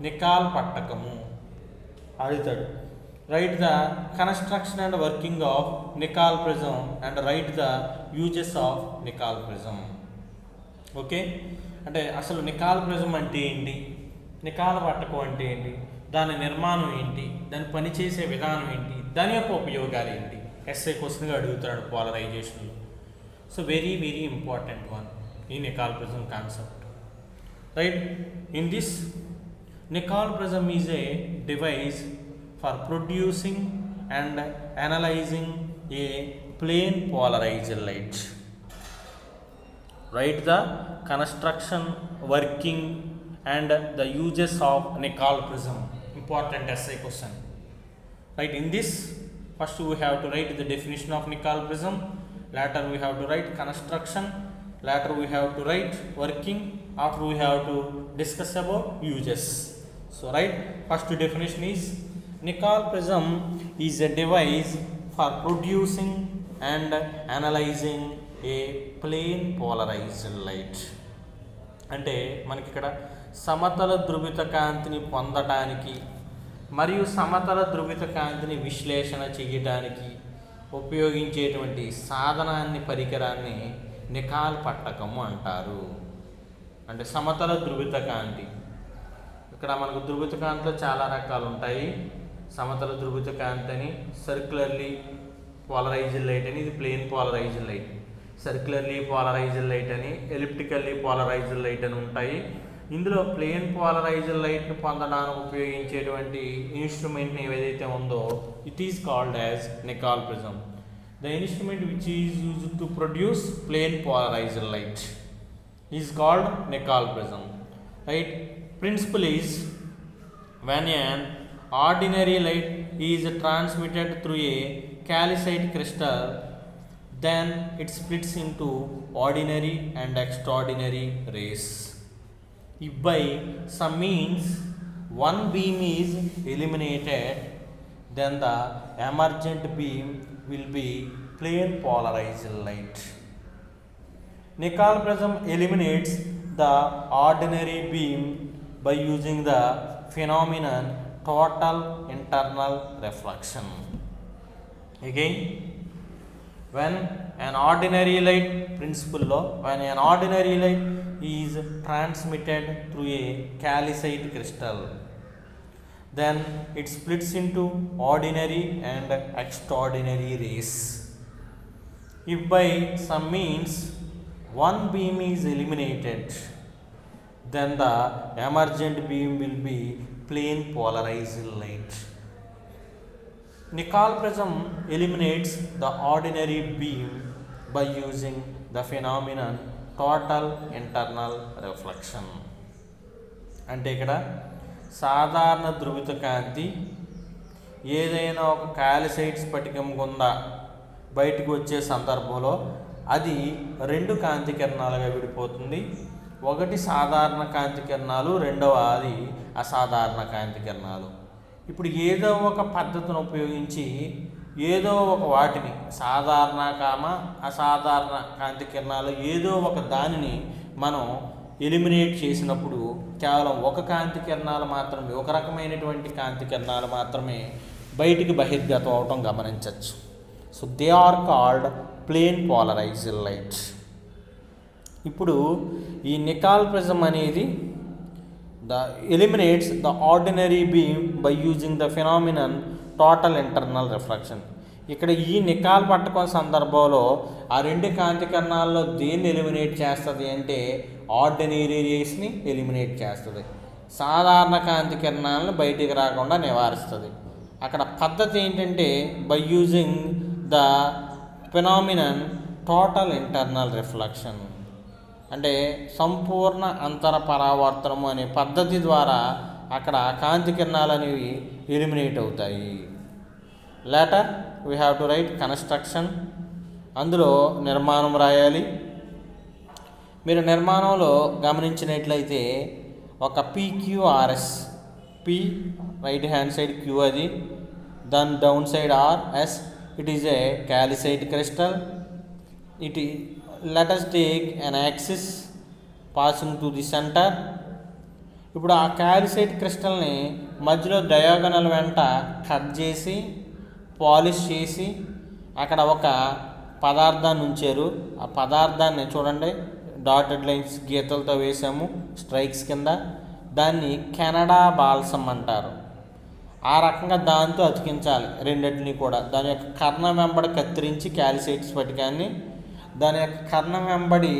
నికాల్ పట్టకము అడుగుతాడు. Write the construction and working of Nicol prism and write the uses of Nicol prism. Okay, అంటే అసలు నికాల్ prism అంటే ఏంటి, నికాల్ పట్టకం అంటే ఏంటి, దాని నిర్మాణం ఏంటి, దాని పనిచేసే విధానం ఏంటి, దాని యొక్క ఉపయోగాలు ఏంటి, ఎస్ఏ క్వశ్చన్గా అడుగుతాడు పోలరైజేషన్లో. So very very important one ఈ Nicol prism concept. Right, in this Nicol prism is a device for producing and analyzing a plane polarized light. Write the construction, working and the uses of Nicol prism. Important essay question. Right, in this first we have to write the definition of Nicol prism, later we have to write construction, later we have to write working, after we have to discuss about uses. So right, first definition is Nicol prism is a device for producing and analyzing a plane polarized light. అంటే మనకి ఇక్కడ సమతల ధ్రువిత కాంతిని పొందటానికి మరియు సమతల ధ్రువిత కాంతిని విశ్లేషణ చేయడానికి ఉపయోగించేటువంటి సాధనాన్ని, పరికరాన్ని నికాల్ పట్టకము అంటారు. అంటే సమతల ధ్రువిత కాంతి, ఇక్కడ మనకు ధ్రువిత కాంతిలో చాలా రకాలు ఉంటాయి. సమతల ధ్రువిత కాంతి అని, సర్క్యులర్లీ పోలరైజ్డ్ లైట్ అని, ఇది plane polarised light, circularly polarised light అని, ఎలిప్టికల్లీ పోలరైజ్డ్ లైట్ అని ఉంటాయి. ఇందులో ప్లేన్ పోలరైజ్డ్ లైట్ని పొందడానికి ఉపయోగించేటువంటి ఇన్స్ట్రుమెంట్ ఏదైతే ఉందో it is called as Nicol prism. The instrument which is used to produce plane polarised light is called Nicol prism. Right, principle is when an ordinary light is transmitted through a calcite crystal, then it splits into ordinary and extraordinary rays. If by some means one beam is eliminated, then the emergent beam will be plane polarized light. Nicol prism eliminates the ordinary beam by using the phenomenon total internal reflection. Again, when an ordinary light principle law, when an ordinary light is transmitted through a calcite crystal, then it splits into ordinary and extraordinary rays. If by some means one beam is eliminated, then the emergent beam will be plane polarized light. Nicol prism eliminates the ordinary beam by using the phenomenon total internal reflection. అంటే ఇక్కడ సాధారణ ధ్రువిత కాంతి ఏదైనా ఒక calcite స్ఫటికం గుండా బయటకు వచ్చే సందర్భంలో అది రెండు కాంతి కిరణాలుగా విడిపోతుంది. ఒకటి సాధారణ కాంతి కిరణాలు, రెండవ అది అసాధారణ కాంతి కిరణాలు. ఇప్పుడు ఏదో ఒక పద్ధతిని ఉపయోగించి ఏదో ఒక వాటిని సాధారణ అసాధారణ కాంతి కిరణాలు ఏదో ఒక దానిని మనం ఎలిమినేట్ చేసినప్పుడు కేవలం ఒక కాంతి కిరణాలు మాత్రమే, ఒక రకమైనటువంటి కాంతి కిరణాలు మాత్రమే బయటికి బహిర్గతం అవటం గమనించవచ్చు. So they are called plane polarised light. ఇప్పుడు ఈ నికాల్ ప్రిజం అనేది eliminates the ordinary beam by using the phenomenon total internal reflection. ఇక్కడ ఈ నికాల్ పట్టకం సందర్భంలో ఆ రెండు కాంతి కిరణాల్లో దేన్ని ఎలిమినేట్ చేస్తుంది అంటే ఆర్డినరీ రేస్ని ఎలిమినేట్ చేస్తుంది, సాధారణ కాంతి కిరణాలను బయటికి రాకుండా నివారిస్తుంది. అక్కడ పద్ధతి ఏంటంటే by using the phenomenon total internal reflection, అంటే సంపూర్ణ అంతర పరావర్తనము అనే పద్ధతి ద్వారా అక్కడ కాంతి కిరణాలు అనేవి ఎలిమినేట్ అవుతాయి. Later we have to right construction, అందులో నిర్మాణం రాయాలి. మీరు నిర్మాణంలో గమనించినట్లయితే ఒక PQRS, P right hand side Q అది, దాని down side RS, it is A calcite crystal. Let us take an axis passing to the center. ఇప్పుడు ఆ క్యాల్సైట్ క్రిస్టల్ని మధ్యలో డయాగనల్ వెంట కట్ చేసి పాలిష్ చేసి అక్కడ ఒక పదార్థాన్ని ఉంచారు. ఆ పదార్థాన్ని చూడండి, డాటెడ్ లైన్స్ గీతలతో వేసాము స్ట్రైక్స్ కింద. దాన్ని కెనడా బాల్సమ్ అంటారు. ఆ రకంగా దాంతో అతికించాలి రెండింటిని కూడా. దాని యొక్క కర్ణం వెంబడి కత్తిరించి క్యాల్సైట్ స్ఫటికాన్ని దాని యొక్క కర్ణం వెంబడి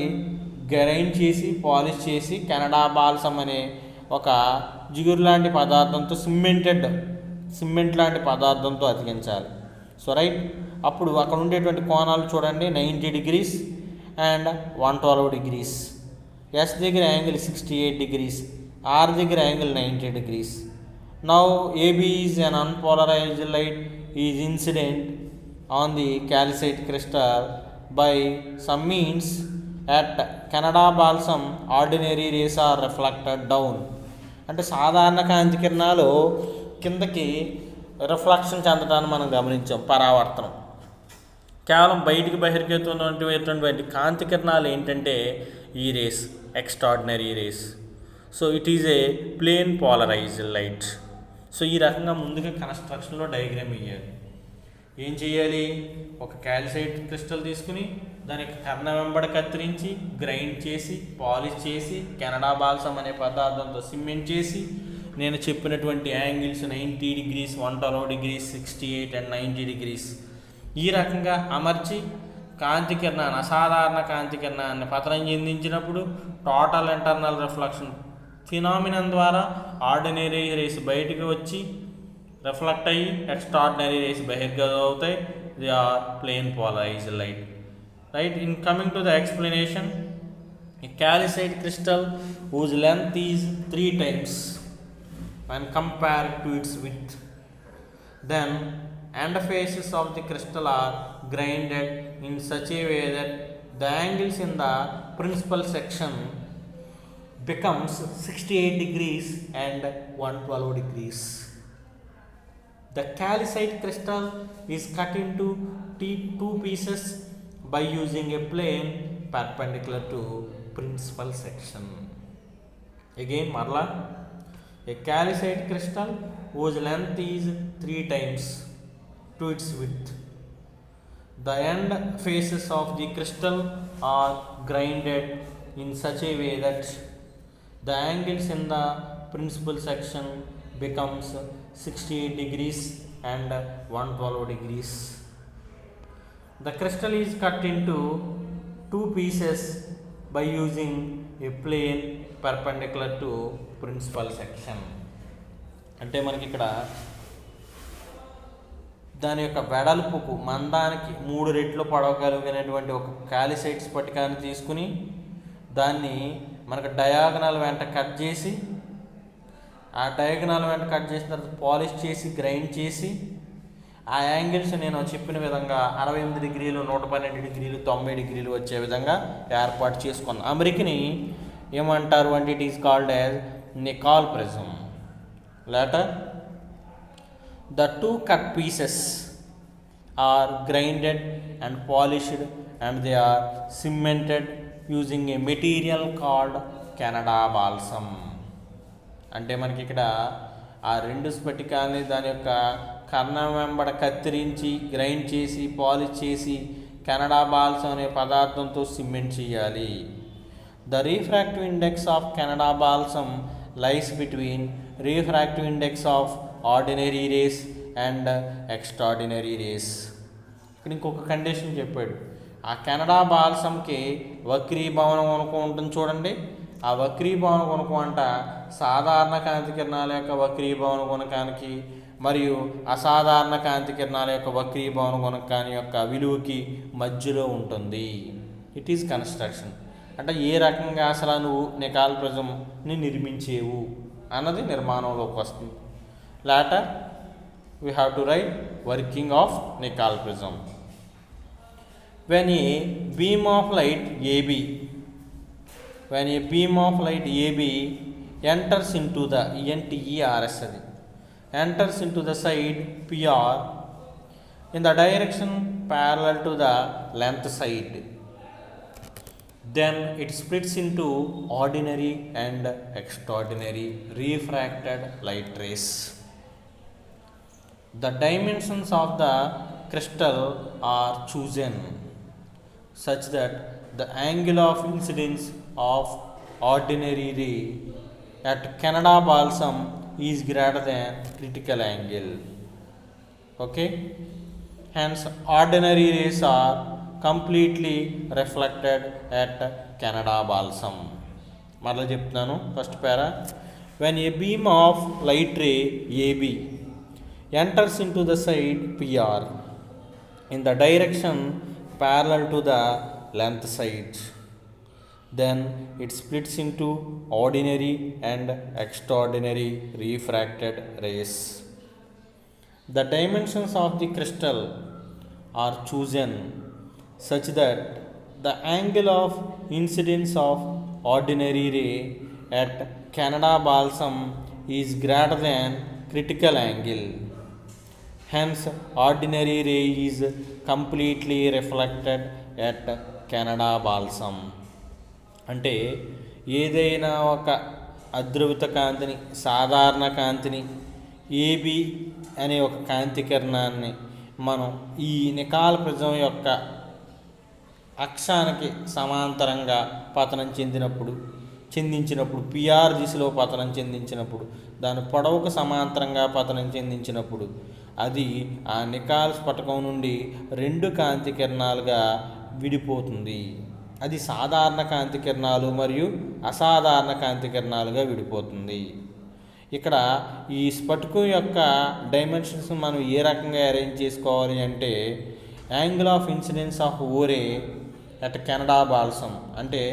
గ్రైండ్ చేసి పాలిష్ చేసి కెనడా బాల్సమ్ అనే ఒక జిగురు లాంటి పదార్థంతో సిమెంట్ లాంటి పదార్థంతో అతికించాలి. సో రైట్, అప్పుడు అక్కడ ఉండేటువంటి కోణాలు చూడండి, 90 degrees అండ్ 112 degrees. ఎస్ దగ్గర యాంగిల్ 68 degrees, ఆర్ దగ్గర angle 90 degrees. Now AB is un unpolarised light is incident on the calcite crystal by some means at Canada balsam ordinary rays are reflected down. అంటే సాధారణ కాంతి కిరణాలు కిందకి reflection చెందడాన్ని మనం గమనించాం. పరావర్తనం కేవలం బయటికి బహిర్గతమైనటువంటి కాంతి కిరణాలు ఏంటంటే ఈ rays, extraordinary rays. So it is a plane polarised light. సో ఈ రకంగా ముందుగా కన్స్ట్రక్షన్లో డయాగ్రామ్ వేయాలి. ఏం చేయాలి? ఒక క్యాల్సైట్ క్రిస్టల్ తీసుకుని దాని కర్ణం వెంబడి కత్తిరించి గ్రైండ్ చేసి పాలిష్ చేసి కెనడా బాల్సమ్ అనే పదార్థంతో సిమెంట్ చేసి నేను చెప్పినటువంటి angles 90 degrees, 112 degrees, 68 and 90 degrees ఈ రకంగా అమర్చి కాంతి కిరణాన్ని, అసాధారణ కాంతి కిరణాన్ని పతనం చెందించినప్పుడు టోటల్ ఇంటర్నల్ రిఫ్లెక్షన్ ఫినామినన్ ద్వారా ఆర్డినరీ రేస్ బయటికి వచ్చి రిఫ్లెక్ట్ అయ్యి ఎక్స్ట్రాడినరీ రేస్ బహిర్గతం అవుతాయి. The are plane polarised light. Right, in coming to the explanation, a calcite crystal whose length is 3 times when compared to its width, then end faces of the crystal are grinded in such a way that the angles in the principal section becomes 68 degrees and 112 degrees. The calcite crystal is cut into two pieces by using a plane perpendicular to principal section. Again marla, a calcite crystal whose length is 3 times to its width. The end faces of the crystal are grinded in such a way that the angles in the principal section becomes 68 degrees and 112 degrees. The crystal is cut into 2 pieces by using a plane perpendicular to principal section. అంటే మనకి ఇక్కడ దాని యొక్క వెడల్పుకు మందానికి 3 రెట్లు పొడవగలిగినటువంటి ఒక calcite స్ఫటికాన్ని తీసుకుని దాన్ని మనకు డయాగనల్ వెంట కట్ చేసి ఆ డయాగనల్ వెంట కట్ చేసిన తర్వాత పాలిష్ చేసి గ్రైండ్ చేసి ఆ యాంగిల్స్ నేను చెప్పిన విధంగా 68 degrees, 112 degrees, 90 degrees వచ్చే విధంగా ఏర్పాటు చేసుకున్నాం. అమెరికని ఏమంటారు అంటే it is called as Nicol prism. Later the 2 cut pieces are grinded and polished and they are cemented using a material called Canada balsam. అంటే మనకి ఇక్కడ ఆ 2 స్ఫటికాన్ని దాని యొక్క కర్ణం వెంబడ కత్తిరించి గ్రైండ్ చేసి పాలిష్ చేసి కెనడా బాల్సమ్ అనే పదార్థంతో సిమెంట్ చేయాలి. The refractive index of Canada balsam lies between refractive index of ordinary rays and extraordinary rays. ఇక్కడ ఇంకొక కండిషన్ చెప్పాడు. ఆ కెనడా బాల్సమ్కి వక్రీభవనం గుణకం ఉంటుంది చూడండి. ఆ వక్రీభవన గుణకం అంట సాధారణ కాంతి కిరణాల యొక్క వక్రీభవన గుణకానికి మరియు అసాధారణ కాంతి కిరణాల యొక్క వక్రీభవన గుణకాని యొక్క విలువకి మధ్యలో ఉంటుంది. It is construction. అంటే ఏ రకంగా అసలు నువ్వు నికాల్ ప్రిజంని నిర్మించేవు అన్నది నిర్మాణంలోకి వస్తుంది. Later we have to write working of Nicol prism. When a beam of light AB enters into the ENTERS enters into the side PR in the direction parallel to the length side, then it splits into ordinary and extraordinary refracted light rays. The dimensions of the crystal are chosen such that the angle of incidence of ordinary ray at Canada balsam is greater than critical angle. Okay, hence ordinary rays are completely reflected at Canada balsam. మరలా చెప్తున్నాను first para. when a beam of light ray AB enters into the side PR in the direction parallel to the length side, then it splits into ordinary and extraordinary refracted rays. The dimensions of the crystal are chosen such that the angle of incidence of ordinary ray at Canada balsam is greater than critical angle. Hence, ordinary ray is completely reflected at Canada balsam. అంటే ఏదైనా ఒక అద్రవిత కాంతిని, సాధారణ కాంతిని, AB అనే ఒక కాంతి కిరణాన్ని మనం ఈ నికాల్ ప్రిజం యొక్క అక్షానికి సమాంతరంగా పతనం చెందించినప్పుడు పిఆర్ దిశలో పతనం చెందించినప్పుడు, దాని పొడవుకు సమాంతరంగా పతనం చెందించినప్పుడు అది ఆ నికాల్ స్ఫటికం నుండి రెండు కాంతి కిరణాలుగా విడిపోతుంది. అది సాధారణ కాంతి కిరణాలు మరియు అసాధారణ కాంతి కిరణాలుగా విడిపోతుంది. ఇక్కడ ఈ స్ఫటికం యొక్క డైమెన్షన్స్ మనం ఏ రకంగా అరేంజ్ చేసుకోవాలి అంటే, యాంగిల్ ఆఫ్ ఇన్సిడెన్స్ ఆఫ్ ఓరే అట్ కెనడా బాల్సం, అంటే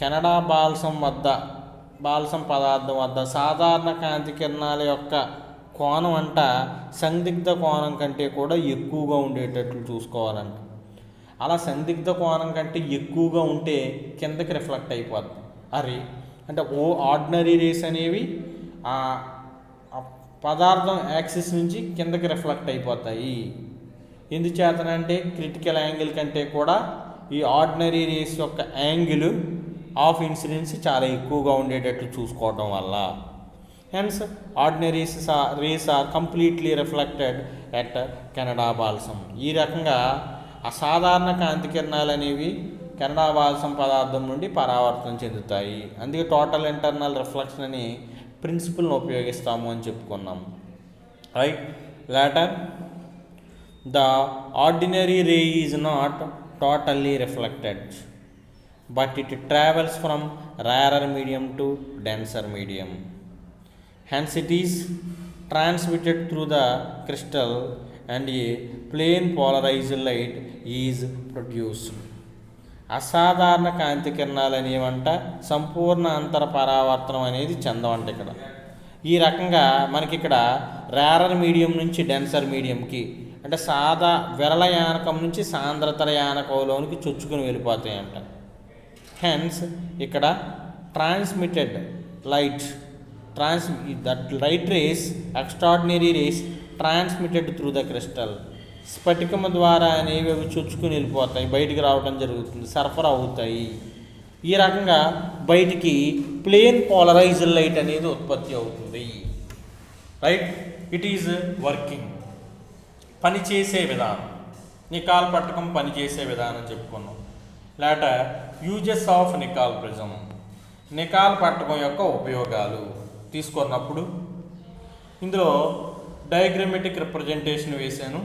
కెనడా బాల్సం పదార్థం వద్ద సాధారణ కాంతి కిరణాల యొక్క కోణం అంట సందిగ్ధ కోణం కంటే కూడా ఎక్కువగా ఉండేటట్లు చూసుకోవాలంట. అలా సందిగ్ధ కోణం కంటే ఎక్కువగా ఉంటే కిందకి రిఫ్లెక్ట్ అయిపోద్ది. అరే అంటే ఆర్డినరీ రేస్ అనేవి ఆ పదార్థం యాక్సిస్ నుంచి కిందకి రిఫ్లెక్ట్ అయిపోతాయి. ఎందుచేతనంటే క్రిటికల్ యాంగిల్ కంటే కూడా ఈ ఆర్డినరీ రేస్ యొక్క యాంగిల్ ఆఫ్ ఇన్సిడెన్స్ చాలా ఎక్కువగా ఉండేటట్లు చూసుకోవడం వల్ల. Hence ordinary rays are completely reflected at Canada balsam. ఈ రకంగా అసాధారణ కాంతి కిరణాలు అనేవి కెనడా బాల్సం పదార్థం నుండి పరావర్తనం చెందుతాయి. అందుకే టోటల్ ఇంటర్నల్ రిఫ్లెక్షన్ అని ప్రిన్సిపల్ని ఉపయోగిస్తాము అని చెప్పుకున్నాం. Right, later the ordinary ray is not totally reflected but it travels from rarer medium to denser medium. Hence it is transmitted through the crystal and a plane polarized light is produced. అసాధారణ కాంతి కిరణాలు అనేవంట సంపూర్ణ అంతర పరావర్తనం అనేది చెందవంట. ఇక్కడ ఈ రకంగా మనకి ఇక్కడ rarer medium నుంచి డెన్సర్ మీడియంకి, అంటే సాదా విరళ యానకం నుంచి సాంద్రతర యానకంలోనికి చొచ్చుకుని వెళ్ళిపోతాయంట. హెన్స్ ఇక్కడ transmitted light that light rays extraordinary rays transmitted through the crystal, స్ఫటికము ద్వారా అనేవి అవి చొచ్చుకుని వెళ్ళిపోతాయి, బయటికి రావడం జరుగుతుంది, సరఫరా అవుతాయి. ఈ రకంగా బయటికి ప్లేన్ పోలరైజ్డ్ లైట్ అనేది ఉత్పత్తి అవుతుంది. రైట్, ఇట్ ఈజ్ వర్కింగ్, పనిచేసే విధానం, నికాల్ పట్టకం పనిచేసే విధానం చెప్పుకున్నాం. Later uses of Nicol prism, నికాల్ పట్టకం యొక్క ఉపయోగాలు తీసుకున్నప్పుడు ఇందులో డయాగ్రమెటిక్ రిప్రజెంటేషన్ వేశాను.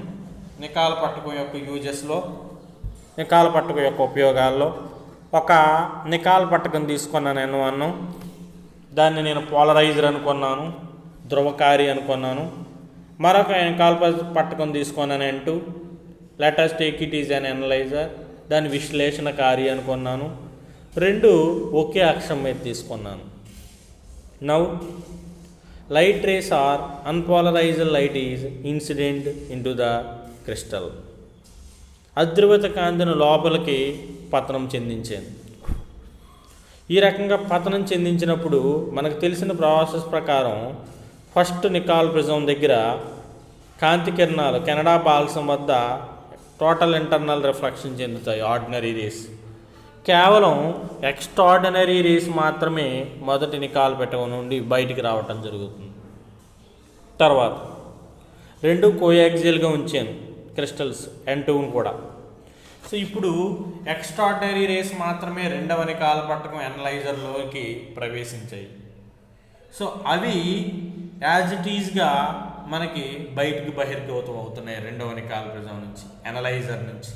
నికాల్ పట్టకం యొక్క యూజెస్లో, నికాల్ పట్టకం యొక్క ఉపయోగాల్లో ఒక నికాల్ పట్టకం తీసుకున్నాను N1, దాన్ని నేను పోలరైజర్ అనుకున్నాను, ధ్రువకారి అనుకున్నాను. మరొక నికాల్ పట్టకం తీసుకున్నాను N2, let us take it is an analyser, దాని విశ్లేషణకారి అనుకున్నాను. రెండు ఒకే అక్షం మీద తీసుకున్నాను. Now light rays are unpolarised light is incident into the crystal. అద్రవిత కాంతిని లోపలికి పతనం చెందించాను. ఈ రకంగా పతనం చెందించినప్పుడు మనకు తెలిసిన ప్రాసెస్ ప్రకారం ఫస్ట్ నికాల్ ప్రిజం దగ్గర కాంతి కిరణాలు కెనడా బాల్సం వద్ద టోటల్ ఇంటర్నల్ రిఫ్లెక్షన్ చెందుతాయి ఆర్డినరీ రేస్. కేవలం ఎక్స్ట్రాడినరీ రేస్ మాత్రమే మొదటి నికాల్ పట్టకం నుండి బయటికి రావటం జరుగుతుంది. తర్వాత 2 కోయాక్సియల్గా ఉంచాను క్రిస్టల్స్ N2ని కూడా. సో ఇప్పుడు ఎక్స్ట్రాడినరీ రేస్ మాత్రమే రెండవ నికాల్ పట్టకం ఎనలైజర్లోకి ప్రవేశించాయి. సో అవి యాజ్ ఇట్ ఈజ్గా మనకి బయటికి బహిర్గతం అవుతున్నాయి రెండవ నికాల్ ప్రిజం నుంచి, ఎనలైజర్ నుంచి.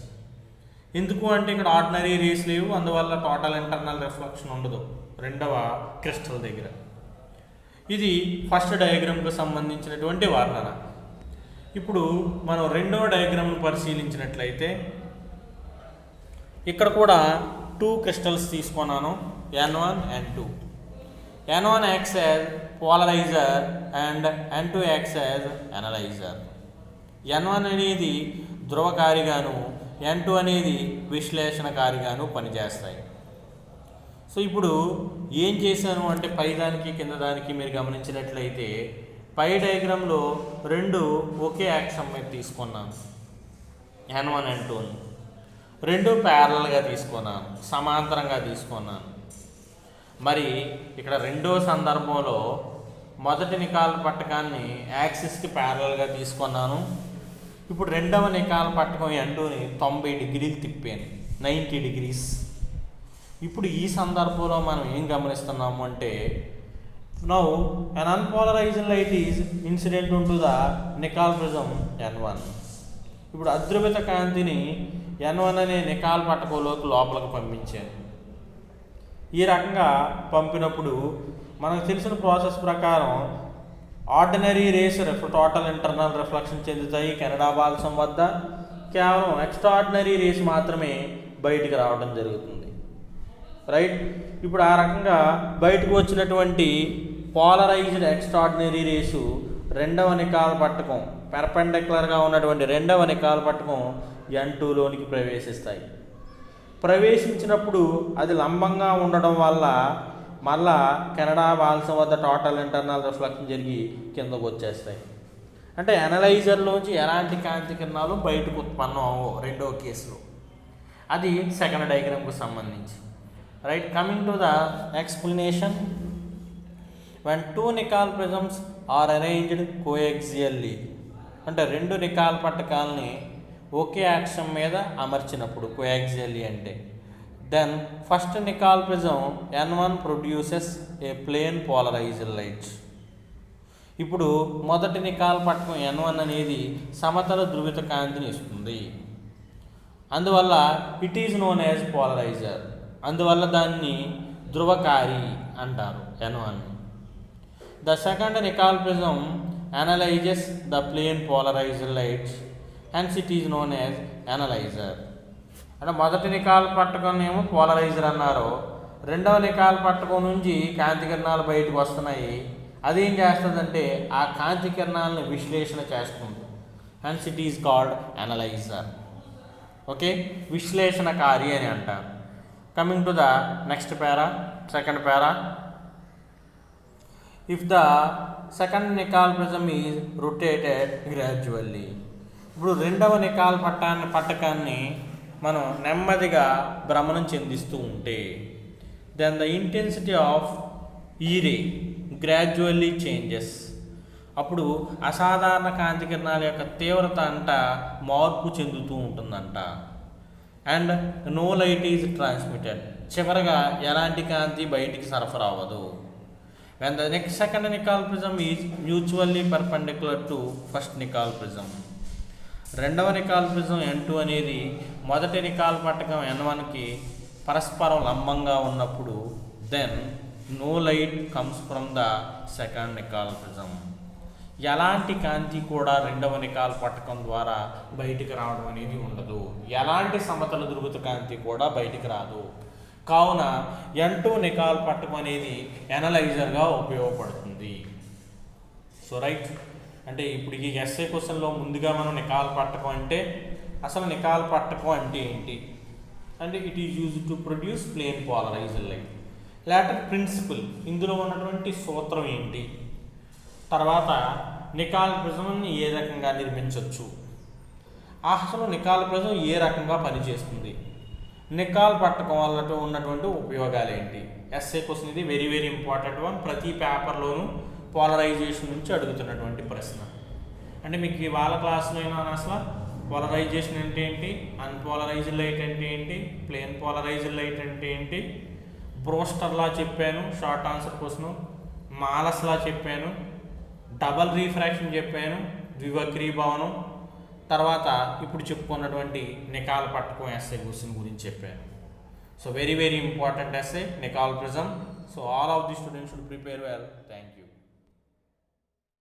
ఎందుకు అంటే ఇక్కడ ఆర్డినరీ రేస్ లేవు, అందువల్ల టోటల్ ఇంటర్నల్ రిఫ్లెక్షన్ ఉండదు రెండవ క్రిస్టల్ దగ్గర. ఇది ఫస్ట్ డయాగ్రామ్కు సంబంధించినటువంటి వర్ణన. ఇప్పుడు మనం రెండవ డయాగ్రామ్ను పరిశీలించినట్లయితే ఇక్కడ కూడా 2 క్రిస్టల్స్ తీసుకున్నాను, N1 N2. N1 acts as polarizer and N2 acts as analyzer. N1 అనేది ధ్రువకారిగాను, N2 అనేది విశ్లేషణకారిగాను పనిచేస్తాయి. సో ఇప్పుడు ఏం చేశాను అంటే పై దానికి కింద దానికి మీరు గమనించినట్లయితే పై డయాగ్రామ్లో 2 ఒకే యాక్సం మీద తీసుకున్నాను, N1 N2ని. 2 ప్యారలల్గా తీసుకున్నాను, సమాంతరంగా తీసుకున్నాను. మరి ఇక్కడ రెండో సందర్భంలో మొదటి నికాల్ పట్టకాన్ని యాక్సిస్కి ప్యారలల్గా తీసుకున్నాను. ఇప్పుడు రెండవ నికాల్ పట్టకం N2ని 90 డిగ్రీలు తిప్పాను, 90 degrees. ఇప్పుడు ఈ సందర్భంలో మనం ఏం గమనిస్తున్నాము అంటే now an unpolarized light is incident into the Nicol prism N1. ఇప్పుడు అధ్రువిత కాంతిని N1 అనే నికాల్ పట్టకంలోకి లోపలికి పంపించాను. ఈ రకంగా పంపినప్పుడు మనకు తెలిసిన ప్రాసెస్ ప్రకారం ordinary rays total internal reflection చెందుతాయి కెనడా బాల్సం వద్ద. కేవలం ఎక్స్ట్రాడినరీ రేస్ మాత్రమే బయటికి రావడం జరుగుతుంది, రైట్. ఇప్పుడు ఆ రకంగా బయటకు వచ్చినటువంటి పోలరైజ్డ్ ఎక్స్ట్రాడినరీ రేసు రెండవ నికాల్ పట్టకం పెర్పెండిక్యులర్గా ఉన్నటువంటి రెండవ నికాల్ పట్టకం N2లోనికి ప్రవేశిస్తాయి. ప్రవేశించినప్పుడు అది లంబంగా ఉండడం వల్ల మళ్ళా కెనడా బాల్సం వద్ద టోటల్ ఇంటర్నల్ రిఫ్లెక్షన్ జరిగి కిందకు వచ్చేస్తాయి. అంటే అనలైజర్లోంచి ఎలాంటి కాంతి కిరణాలు బయటకు ఉత్పన్నం అవ్వవు రెండవ కేసులో. అది సెకండ్ డయాగ్రామ్కు సంబంధించి, right. Coming to the explanation. when 2 Nicol prisms are arranged coaxially, అంటే 2 నికాల్ పట్టకాలని ఒకే యాక్సం మీద అమర్చినప్పుడు కోయాక్సియల్లీ అంటే, then first Nicol prism N1 produces a plane polarised light. ఇప్పుడు మొదటి నికాల్ పట్టకం N1 అనేది సమతల ధృవిత కాంతిని ఇస్తుంది. అందువల్ల it is known as polariser, అందువల్ల దాన్ని ధ్రువకారి అంటారు N1. The second Nicol prism analyses the plane polarised lights, hence it is known as analyser. అంటే మొదటి నికాల్ పట్టకం ఏమో పోలరైజర్ అన్నారు, రెండవ నికాల్ పట్టకం నుంచి కాంతి కిరణాలు బయటకు వస్తున్నాయి. అదేం చేస్తుందంటే ఆ కాంతి కిరణాలను విశ్లేషణ చేస్తుంది, hence it is called analyser. Okay, విశ్లేషణకారి అని అంటారు. Coming to the next para, second para. If the second Nicol prism is rotated gradually, ఇప్పుడు రెండవ నికాల్ పట్టకాన్ని మనం నెమ్మదిగా భ్రమణం చెందిస్తూ ఉంటే, దెన్ ద ఇంటెన్సిటీ ఆఫ్ ఈ రే గ్రాడ్యువల్లీ చేంజెస్, అప్పుడు అసాధారణ కాంతి కిరణాల యొక్క తీవ్రత అంట మార్పు చెందుతూ ఉంటుందంట. And no light is transmitted, చివరగా ఎలాంటి కాంతి బయటికి సరఫరా అవ్వదు. When the second Nicol prism is mutually perpendicular to first Nicol prism, రెండవ నికాల్ ప్రిజం N2 అనేది మొదటి నికాల్ పట్టకం N1కి పరస్పరం లంబంగా ఉన్నప్పుడు, then no light comes from the second Nicol prism. ఎలాంటి కాంతి కూడా రెండవ నికాల్ పట్టకం ద్వారా బయటికి రావడం అనేది ఉండదు, ఎలాంటి సమతల ధృవిత కాంతి కూడా బయటికి రాదు. కావున N2 నికాల్ పట్టకం అనేది ఎనలైజర్గా ఉపయోగపడుతుంది. సో రైట్, అంటే ఇప్పుడు ఈ ఎస్ఏ క్వశ్చన్లో ముందుగా మనం నికాల్ పట్టకం అంటే అసలు నికాల్ పట్టకం అంటే ఏంటి అంటే it is use to produce plane polarised light. Later principle, ఇందులో ఉన్నటువంటి సూత్రం ఏంటి, తర్వాత నికాల్ ప్రిజంని ఏ రకంగా నిర్మించవచ్చు, అసలు నికాల్ ప్రిజం ఏ రకంగా పనిచేస్తుంది, నికాల్ పట్టకం వల్ల ఉన్నటువంటి ఉపయోగాలు ఏంటి? ఎస్ఏ క్వశ్చన్ ఇది వెరీ వెరీ ఇంపార్టెంట్ వన్. ప్రతి పేపర్లోనూ పోలరైజేషన్ నుంచి అడుగుతున్నటువంటి ప్రశ్న. అంటే మీకు ఇవాళ క్లాస్లో అయినా అసలు పోలరైజేషన్ అంటే ఏంటి, అన్పోలరైజ్డ్ లైట్ అంటే ఏంటి, ప్లేన్ పోలరైజ్డ్ లైట్ అంటే ఏంటి, బ్రోస్టర్ లా చెప్పాను షార్ట్ ఆన్సర్ క్వశ్చన్, మాలస్ లా చెప్పాను, డబల్ రీఫ్రాక్షన్ చెప్పాను, ద్వివక్రీభవనం, తర్వాత ఇప్పుడు చెప్పుకున్నటువంటి నికాల్ పట్టకం ఎస్ఏ క్వశ్చన్ గురించి చెప్పాను. So very very important SA Nicol prism. So all of the students should prepare well. Thank you.